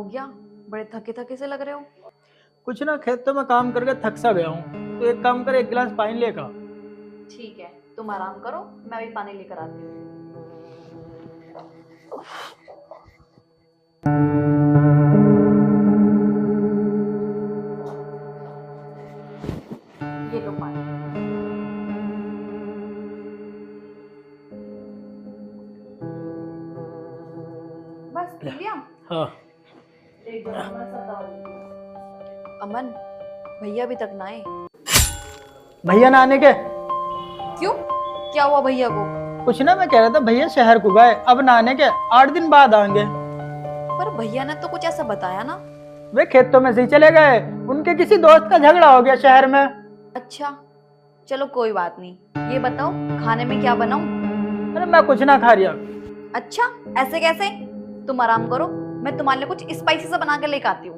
हो गया? बड़े थके थके से लग रहे हो। कुछ ना, खेतों में काम करके थक सा गया हूँ। तो एक काम कर, एक गिलास पानी लेकर। ठीक है, तुम आराम करो, मैं भी पानी लेकर आती हूँ। ये लो पानी। बस पी लिया? हाँ। एक बार मैं सब दवा देती हूँ। अमन, भैया अभी तक ना आए। भैया ना आने के? क्यों, क्या हुआ भैया को? कुछ ना, मैं कह रहा था भैया शहर को गए, अब ना आने के, 8 दिन बाद आएंगे। पर भैया ने तो कुछ ऐसा बताया ना। वे खेतों में से ही चले गए, उनके किसी दोस्त का झगड़ा हो गया शहर में। अच्छा, चलो कोई बात नहीं। ये बताओ खाने में क्या बनाऊं? अरे मैं कुछ ना खा रही। अच्छा, ऐसे कैसे? तुम आराम करो, मैं तुम्हारे लिए कुछ स्पाइसी सा बना के लेकर आती हूँ।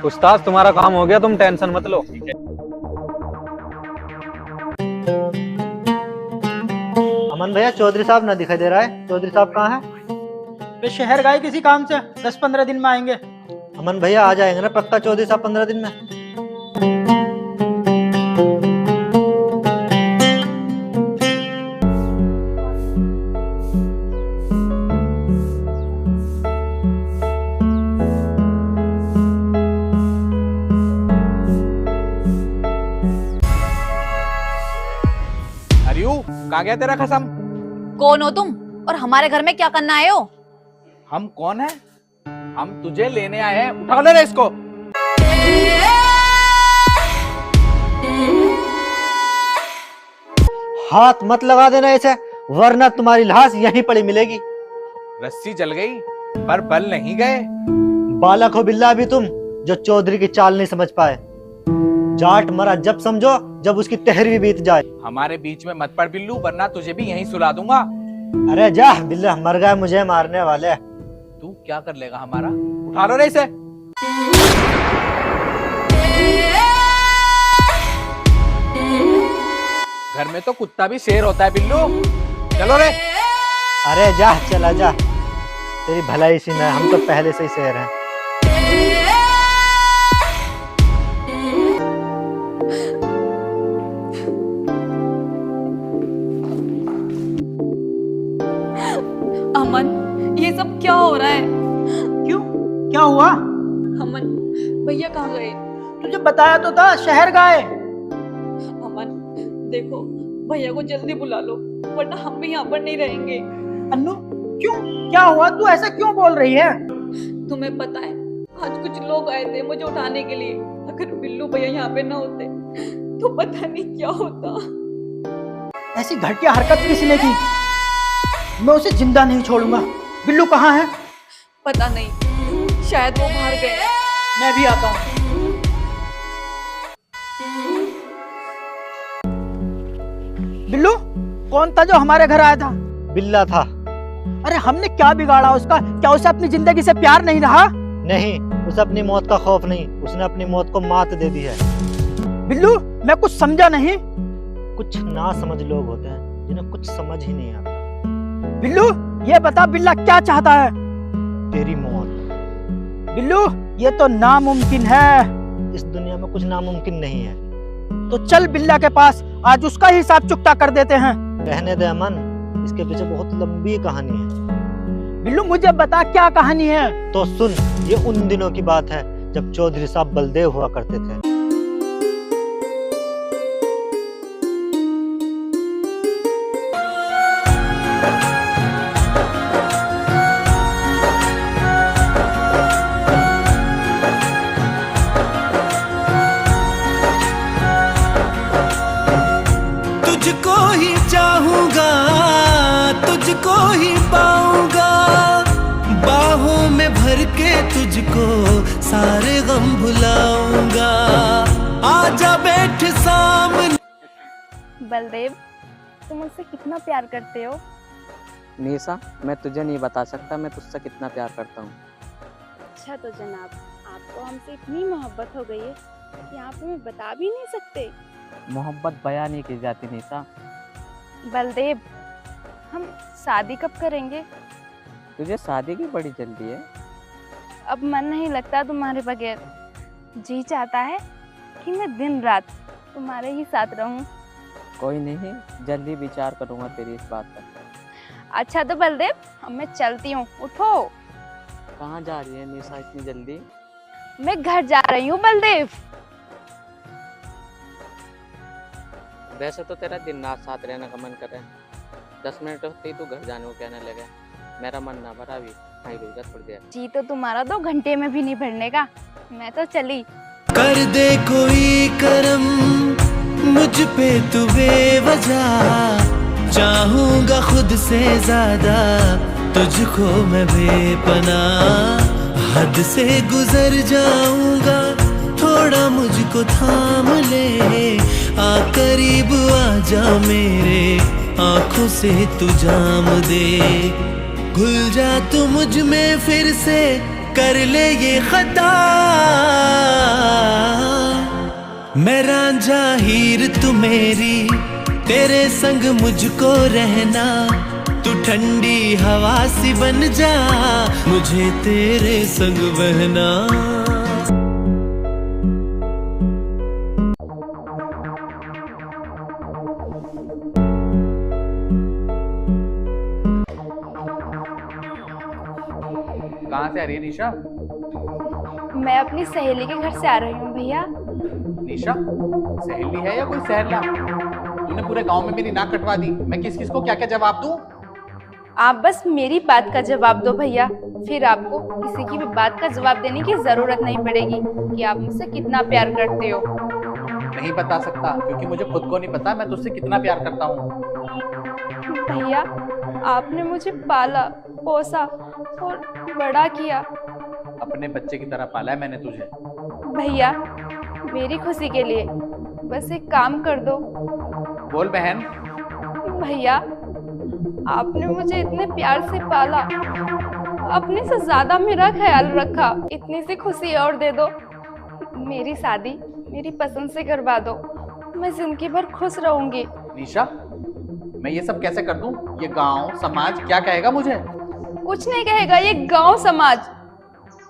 उस्ताद तुम्हारा काम हो गया, तुम टेंशन मत लो। अमन भैया, चौधरी साहब ना दिखाई दे रहा है। चौधरी साहब कहाँ है? वे शहर गए किसी काम से, 10-15 दिन में आएंगे। अमन भैया आ जाएंगे ना पक्का चौधरी साहब 15 दिन में? अरियू, कहाँ गया तेरा खसम? कौन हो तुम और हमारे घर में क्या करना आए हो? हम कौन है? हम तुझे लेने आए हैं, उठा ले रे इसको। हाथ मत लगा देना ऐसे, वरना तुम्हारी लाश यहीं पड़ी मिलेगी। रस्सी जल गई पर बल नहीं गए। बालक हो बिल्ला भी तुम, जो चौधरी की चाल नहीं समझ पाए। जाट मरा जब समझो जब उसकी तहरी भी बीत जाए। हमारे बीच में मत पड़ बिल्लू, वरना तुझे भी यहीं सुला दूंगा। अरे जा बिल्ला, मर गए मुझे मारने वाले। तू क्या कर लेगा हमारा? उठा लो रे इसे। घर में तो कुत्ता भी शेर होता है बिल्लू। चलो रे। अरे जा, चला जा, तेरी भलाई इसी में, हम तो पहले से ही शेर हैं। अमन, ये सब क्या हो रहा है? क्यों, क्या हुआ? अमन, भैया कहाँ गए? तुझे बताया तो था, शहर गए। अमन देखो, भैया को जल्दी बुला लो, वरना हम भी यहाँ पर नहीं रहेंगे। अन्नू, क्यों, क्या हुआ? तू ऐसा क्यों बोल रही है? तुम्हें पता है, आज कुछ लोग आए थे मुझे उठाने के लिए। अगर बिल्लू भैया यहाँ पे ना होते तो पता नहीं क्या होता। ऐसी घटिया हरकत किसने की? मैं उसे जिंदा नहीं छोड़ूंगा। बिल्लू कहाँ है? पता नहीं, शायद वो बाहर गए। मैं भी आता हूँ। बिल्लू कौन था जो हमारे घर आया था? बिल्ला था। अरे हमने क्या बिगाड़ा उसका? क्या उसे अपनी जिंदगी से प्यार नहीं रहा? नहीं, उसे अपनी मौत का खौफ नहीं, उसने अपनी मौत को मात दे दी है। बिल्लू, मैं कुछ समझा नहीं। कुछ ना समझ लोग होते हैं जिन्हें कुछ समझ ही नहीं आता। बिल्लू, ये बता बिल्ला क्या चाहता है? तेरी मौत। बिल्लू, ये तो नामुमकिन है। इस दुनिया में कुछ नामुमकिन नहीं है। तो चल बिल्ला के पास, आज उसका ही हिसाब चुकता कर देते हैं। रहने दे अमन, इसके पीछे बहुत लंबी कहानी है। बिल्लू मुझे बता, क्या कहानी है? तो सुन, ये उन दिनों की बात है जब चौधरी साहब बलदेव हुआ करते थे। तुझको ही चाहूंगा, तुझको ही पाऊंगा, बाहों में भर के तुझको सारे गम भुलाऊंगा। आजा बैठ सामने। बलदेव, तुम मुझसे कितना प्यार करते हो? निशा, मैं तुझे नहीं बता सकता मैं तुझसे कितना प्यार करता हूँ। अच्छा तो जनाब, आपको हमसे इतनी मोहब्बत हो गई है कि आप हमें बता भी नहीं सकते। मोहब्बत बयान नहीं की जाती निशा। बलदेव, हम शादी कब करेंगे? तुझे शादी की बड़ी जल्दी है। अब मन नहीं लगता तुम्हारे बगैर। जी चाहता है कि मैं दिन रात तुम्हारे ही साथ रहूं। कोई नहीं, जल्दी विचार करूंगा तेरी इस बात पर। अच्छा तो बलदेव, अब मैं चलती हूँ, उठो। कहाँ जा रही है निशा इतनी जल्दी? मैं घर जा रही हूँ बलदेव। वैसे तो तेरा दिन रात साथ रहने का मन कर रहा है। 10 मिनट होते ही तू घर जाने को कहने लगा। मेरा मन ना भरा, अभी वहीं रुक जा थोड़ी देर। जी तो तुम्हारा 2 घंटे में भी नहीं भरने का। मैं तो चली। कर दे कोई करम मुझ पे तू बेवजह, चाहूंगा खुद से ज्यादा तुझको मैं बेपनाह, हद से गुजर जाऊंगा, थोड़ा मुझको थाम ले, आ करीब आ जा मेरे, आंखों से तू जाम दे, घुल जा तू मुझ में फिर से, कर ले ये खता, मैं रांझा हीर तू मेरी, तेरे संग मुझको रहना, तू ठंडी हवा सी बन जा, मुझे तेरे संग बहना। कहाँ से आ रही है निशा? मैं अपनी सहेली के घर से आ रही हूँ भैया। निशा सहेली है या कोई सहरला? तूने पूरे गांव में मेरी नाक कटवा दी। मैं किस किस को क्या क्या जवाब दूं? आप बस मेरी बात का जवाब दो भैया, फिर आपको किसी की भी बात का जवाब देने की जरूरत नहीं पड़ेगी कि आप मुझसे कितना प्यार करते हो। नहीं बता सकता क्योंकि मुझे खुद को नहीं पता मैं तुझसे कितना प्यार करता हूँ। भैया, आपने मुझे पाला पोसा और बड़ा किया। अपने बच्चे की तरह पाला है मैंने तुझे। भैया, मेरी खुशी के लिए बस एक काम कर दो। बोल बहन। भैया, आपने मुझे इतने प्यार से पाला, अपने से ज्यादा मेरा ख्याल रखा, इतनी सी खुशी और दे दो। मेरी शादी मेरी पसंद से करवा दो, मैं जिंदगी भर खुश रहूंगी। निशा, मैं ये सब कैसे कर दूं? ये गांव समाज क्या कहेगा मुझे? कुछ नहीं कहेगा ये गांव समाज,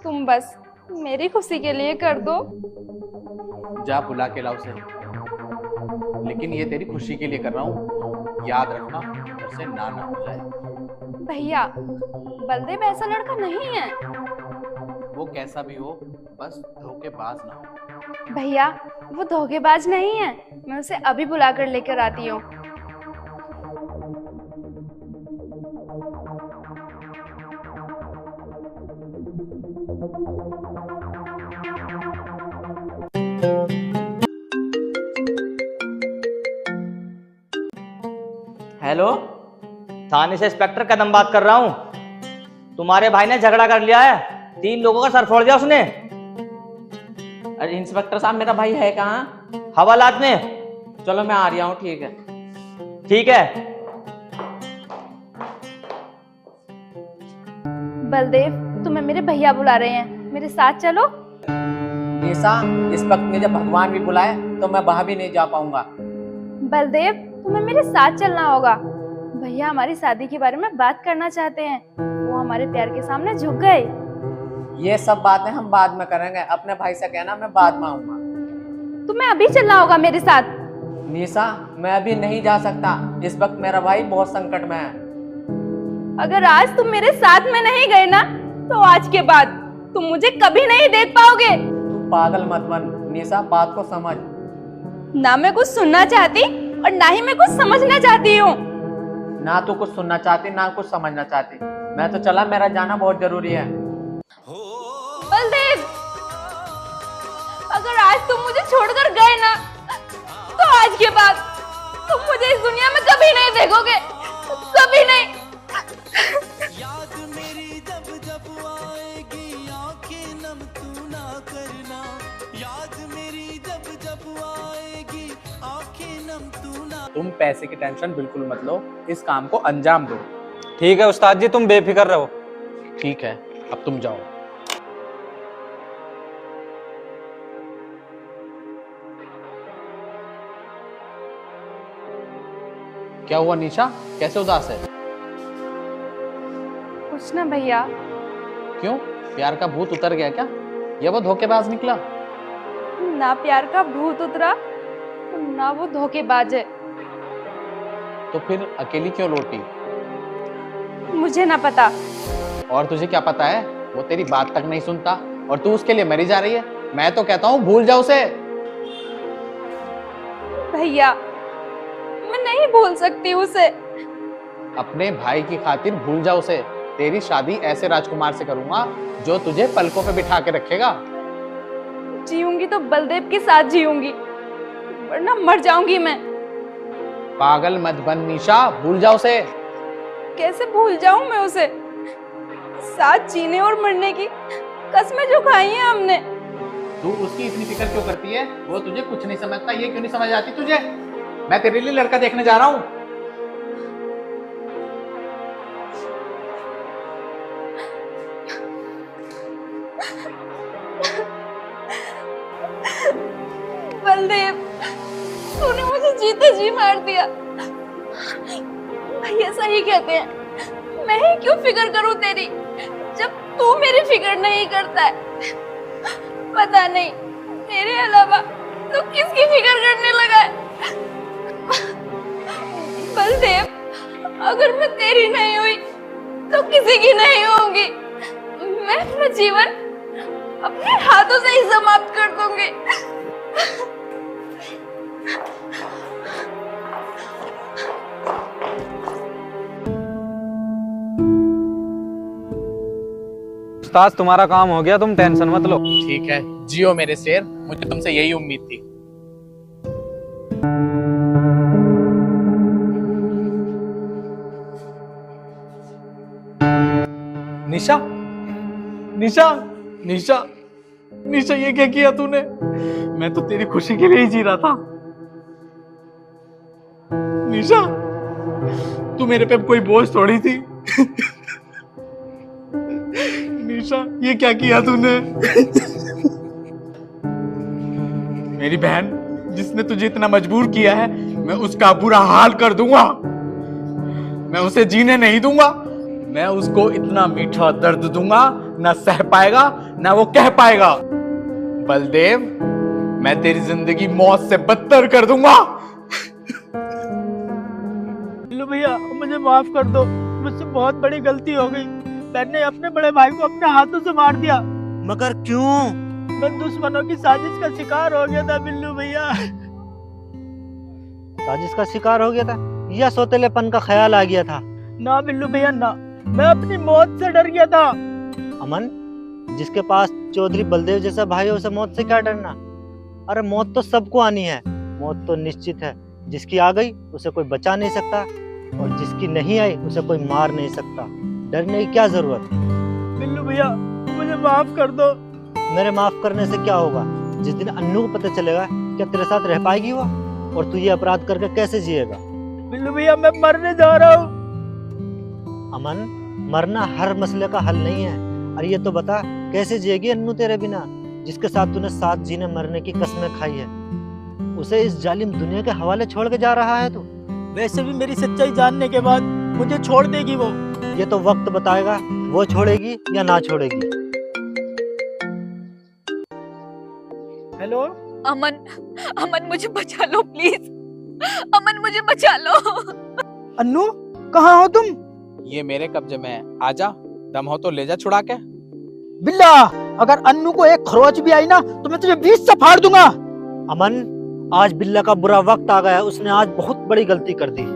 तुम बस मेरी खुशी के लिए कर दो। जा बुला के ला उसे, लेकिन ये तेरी खुशी के लिए कर रहा हूँ, याद रखना घर से ना हो जाए। भैया, बलदेव ऐसा लड़का नहीं है। वो कैसा भी हो, बस धोखेबाज ना हो। भैया, वो धोखेबाज नहीं है, मैं उसे अभी बुला कर लेकर आती हूँ। हेलो, थाने से इंस्पेक्टर कदम बात कर रहा हूँ। तुम्हारे भाई ने झगड़ा कर लिया है, 3 लोगों का सर फोड़ दिया उसने। अरे इंस्पेक्टर साहब, मेरा भाई है कहाँ? हवालात में। चलो मैं आ रहा हूँ। ठीक है। ठीक है। बलदेव, तुम्हें मेरे भैया बुला रहे हैं, मेरे साथ चलो। निशा, इस वक्त में जब भगवान भी बुलाए तो मैं वहां भी नहीं जा पाऊंगा। बलदेव, तुम्हें मेरे साथ चलना होगा। भैया हमारी शादी के बारे में बात करना चाहते हैं, वो हमारे प्यार के सामने झुक गए। ये सब बातें हम बाद में करेंगे, अपने भाई से कहना मैं बाद में आऊंगा। तुम्हें अभी चलना होगा मेरे साथ। निशा, मैं अभी नहीं जा सकता, इस वक्त मेरा भाई बहुत संकट में है। अगर आज तुम मेरे साथ में नहीं गए ना, तो आज के बाद तुम मुझे कभी नहीं देख पाओगे। तू पागल मत बन निशा, बात को समझ। ना मैं कुछ सुनना चाहती और ना ही मैं कुछ समझना चाहती हूँ। ना तू कुछ सुनना चाहती ना कुछ समझना चाहती। मैं तो चला, मेरा जाना बहुत जरूरी है। बलदेव, अगर आज तुम मुझे छोड़कर गए ना, तो आज के बाद तुम मुझे इस दुनिया में कभी नहीं देखोगे, कभी नहीं। याद मेरी जब जब आएगी, आंखें नम तू ना करना, याद मेरी जब जब आएगी, आंखें नम तू ना। तुम पैसे की टेंशन बिल्कुल मत लो, इस काम को अंजाम दो। ठीक है उस्ताद जी, तुम बेफिक्र रहो। ठीक है, अब तुम जाओ। क्या हुआ निशा, कैसे उदास है? कुछ ना भैया। क्यों, प्यार का भूत उतर गया क्या, या वो धोखेबाज निकला? ना प्यार का भूत उतरा, ना वो धोखेबाज है। तो फिर अकेली क्यों लौटी? मुझे ना पता। और तुझे क्या पता है, वो तेरी बात तक नहीं सुनता और तू उसके लिए मरी जा रही है। मैं तो कहता हूँ भूल जाओ उसे। भैया मैं नहीं भूल सकती उसे। अपने भाई की खातिर भूल जा उसे। तेरी शादी ऐसे राजकुमार से करूंगा जो तुझे पलकों पे बिठा के रखेगा। जीऊंगी तो बलदेव के साथ जीऊंगी, वरना मर जाऊंगी मैं। पागल मत बन निशा, भूल जा उसे। कैसे भूल जाऊं मैं उसे? साथ जीने और मरने की कसमें जो खाई हैं हमने। तू उसकी इतनी फिक्र क्यों करती है? वो तुझे कुछ नहीं समझता, ये क्यों नहीं समझ आती तुझे? मैं तेरे लिए लड़का देखने जा रहा हूं। बलदेव तूने मुझे जीते जी मार दिया। भैया सही कहते हैं, मैं ही क्यों फिक्र करूं तेरी, जब तू मेरी फिक्र नहीं करता है। पता नहीं मेरे अलावा तू किसकी फिक्र करने लगा है। बलदेव अगर मैं तेरी नहीं हुई तो किसी की नहीं होंगी। मैं अपना जीवन अपने हाथों से ही समाप्त कर दूंगी। उस्ताद तुम्हारा काम हो गया, तुम टेंशन मत लो। ठीक है, जियो मेरे शेर, मुझे तुमसे यही उम्मीद थी। निशा, निशा, निशा, निशा, ये क्या किया तूने? मैं तो तेरी खुशी के लिए ही जी रहा था। निशा, तू मेरे पे कोई बोझ थोड़ी थी। निशा, ये क्या किया तूने? मेरी बहन जिसने तुझे इतना मजबूर किया है, मैं उसका बुरा हाल कर दूंगा। मैं उसे जीने नहीं दूंगा। मैं उसको इतना मीठा दर्द दूंगा, ना सह पाएगा ना वो कह पाएगा। बलदेव, मैं तेरी जिंदगी मौत से बदतर कर दूंगा। बिल्लू भैया मुझे माफ कर दो, मुझसे बहुत बड़ी गलती हो गई। मैंने अपने बड़े भाई को अपने हाथों से मार दिया। मगर क्यों? मैं दुश्मनों की साजिश का शिकार हो गया था बिल्लू भैया। साजिश का शिकार हो गया था या सौतेलेपन का ख्याल आ गया था? ना बिल्लू भैया ना, मैं अपनी मौत से डर गया था। अमन, जिसके पास चौधरी बलदेव जैसा भाई है उसे मौत से क्या डरना? अरे मौत तो सबको आनी है, मौत तो निश्चित है। जिसकी आ गई उसे कोई बचा नहीं सकता और जिसकी नहीं आई उसे कोई मार नहीं सकता। डरने की क्या जरूरत? बिल्लू भैया मुझे माफ कर दो। मेरे माफ करने से क्या होगा? जिस दिन अन्नू को पता चलेगा क्या तेरे साथ रह पाएगी वो, और तू ये अपराध करके कैसे जिएगा? बिल्लू भैया मैं मरने जा रहा हूँ। अमन, मरना हर मसले का हल नहीं है। और ये तो बता, कैसे जिएगी अन्नू तेरे बिना, जिसके साथ तूने साथ जीने मरने की कसमें खाई है? उसे इस जालिम दुनिया के हवाले छोड़ के जा रहा है तू। वैसे भी मेरी सच्चाई जानने के बाद मुझे छोड़ देगी वो। ये तो वक्त बताएगा वो छोड़ेगी या ना छोड़ेगी। हेलो अमन, अमन मुझे बचा लो प्लीज। अमन मुझे बचा लो। अन्नू कहाँ हो तुम? ये मेरे कब्जे में है, आजा, दम हो तो ले जा छुड़ा के। बिल्ला, अगर अन्नू को एक खरोच भी आई ना तो मैं तुझे बीच से फाड़ दूंगा। अमन, आज बिल्ला का बुरा वक्त आ गया है। उसने आज बहुत बड़ी गलती कर दी।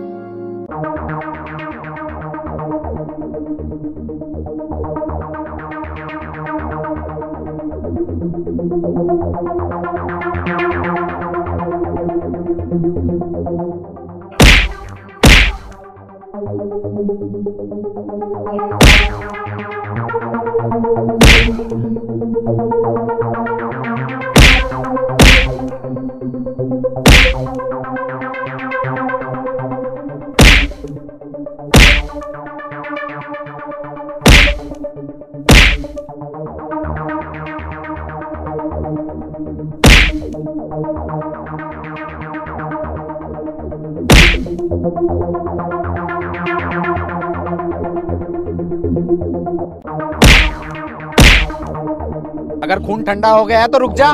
अगर खून ठंडा हो गया है तो रुक जा,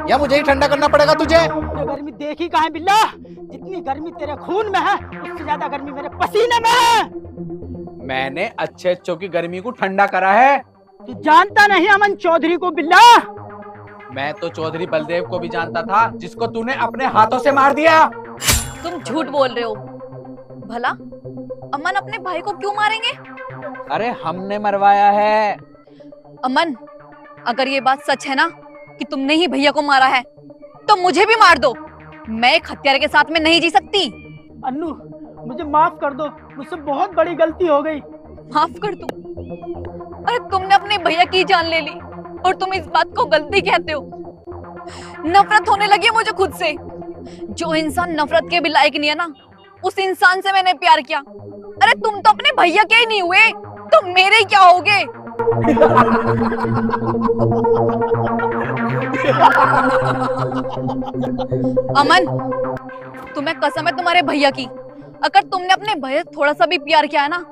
या मुझे ही ठंडा करना पड़ेगा तुझे। गर्मी देखी कहाँ है बिल्ला? जितनी गर्मी तेरे खून में है उससे ज्यादा गर्मी मेरे पसीने में है। मैंने अच्छे अच्छों की गर्मी को ठंडा करा है। तू जानता नहीं अमन चौधरी को बिल्ला? मैं तो चौधरी बलदेव को भी जानता था, जिसको तूने अपने हाथों से मार दिया। तुम झूठ बोल रहे हो। भला अमन अपने भाई को क्यों मारेंगे? अरे हमने मरवाया है। अमन, अगर ये बात सच है ना कि तुमने ही भैया को मारा है, तो मुझे भी मार दो। मैं एक हत्यारे के साथ में नहीं जी सकती। अन्नू, मुझे माफ कर दो, मुझसे बहुत बड़ी गलती हो गई। माफ कर दूं? अरे तुमने अपने भैया की जान ले ली और तुम इस बात को गलती कहते हो। नफरत होने लगी है मुझे खुद से। जो इंसान नफरत के भी लायक नहीं है ना, उस इंसान से मैंने प्यार किया। अरे तुम तो अपने भैया के ही नहीं हुए, तो मेरे क्या होगे? अमन, तुम्हें कसम है तुम्हारे भैया की, अगर तुमने अपने भैया से थोड़ा सा भी प्यार किया है ना,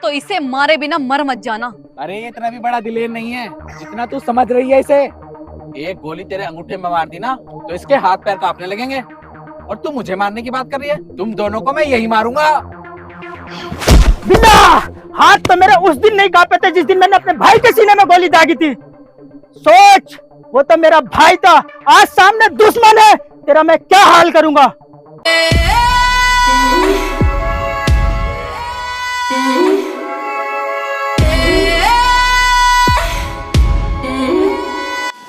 तो इसे मारे बिना मर मत जाना। अरे ये इतना भी बड़ा दिलेर नहीं है जितना तू समझ रही है इसे। एक गोली तेरे अंगूठे में मार दी ना तो इसके हाथ पैर कांपने लगेंगे, और तू मुझे मारने की बात कर रही है। तुम दोनों को मैं यही मारूंगा। बिल्ला, हाथ तो मेरे उस दिन नहीं कांपे थे जिस दिन मैंने अपने भाई के सीने में गोली दागी थी। सोच, वो तो मेरा भाई था, आज सामने दुश्मन है। तेरा मैं क्या हाल करूंगा?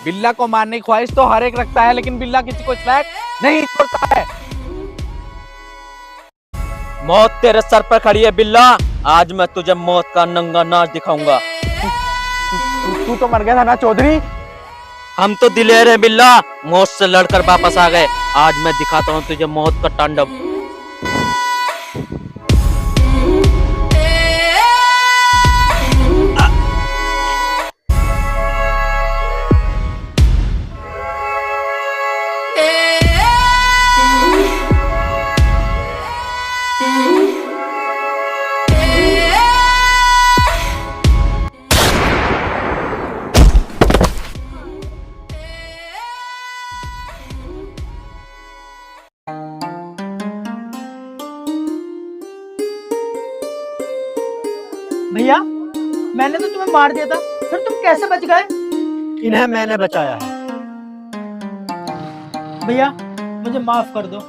बिल्ला को मारने की ख्वाहिश तो हर एक रखता है, लेकिन बिल्ला किसी को इस लायक नहीं छोड़ता है। मौत तेरे सर पर खड़ी है बिल्ला, आज मैं तुझे मौत का नंगा नाच दिखाऊंगा। तू तो मर गया था ना चौधरी। हम तो दिलेर हैं बिल्ला, मौत से लड़कर वापस आ गए। आज मैं दिखाता हूँ तुझे मौत का तांडव। भैया, मैंने तो तुम्हें मार दिया था, फिर तुम कैसे बच गए? इन्हें मैंने बचाया है। भैया, मुझे माफ कर दो।